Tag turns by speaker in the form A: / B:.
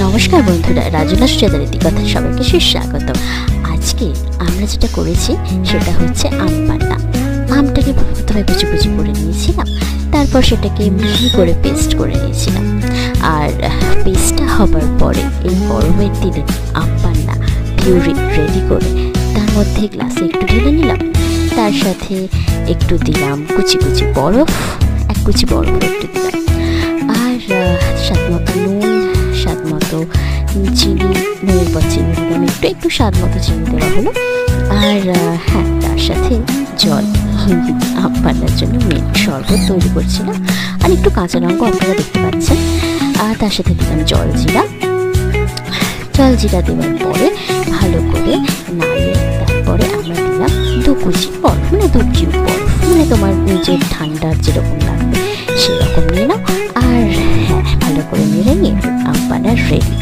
A: নমস্কার বন্ধুরা, রাজুলাস চ্যানেলের কথা সবাইকে সুস্বাগত। আজকে আমরা যেটা করেছি সেটা হচ্ছে আম পান্না। আমটাকে প্রথমে কুচি কুচি করে নিয়েছিলাম, তারপর সেটাকে মিহি করে পেস্ট করে নিয়েছিলাম। আর পেস্টটা হবার পরে এই গরমের দিনে আম পান্না পিউরি রেডি করে তার মধ্যে গ্লাসে একটু ঢেলে নিলাম। তার সাথে একটু দিলাম কুচি কুচি বরফ, এক কুচি বরফ একটু দিলাম, আর স্বাদ মতো নুন, স্বাদ মতো চিনি, নুনের পর চিনি দিলাম একটু স্বাদ মতো চিনি দেওয়া হলো। আর হ্যাঁ, তার সাথে জল, আম পান্নার জন্য মেন শরবত তৈরি করছিলাম। আর একটু কাঁচা লঙ্কা আপনারা দেখতে পাচ্ছেন। আর তার সাথে দিলাম জলজিরা দেওয়ার পরে ভালো করে নাড়িয়ে তারপরে আমরা দিলাম 2 কুচি বরফ, মানে 2 কিউব বরফ, মানে তোমার নিজের ঠান্ডার যেরকম লাগবে সেরকম নিয়ে নাও। আর হ্যাঁ, ভালো করে নেড়ে নিয়ে আম পান্না রেডি।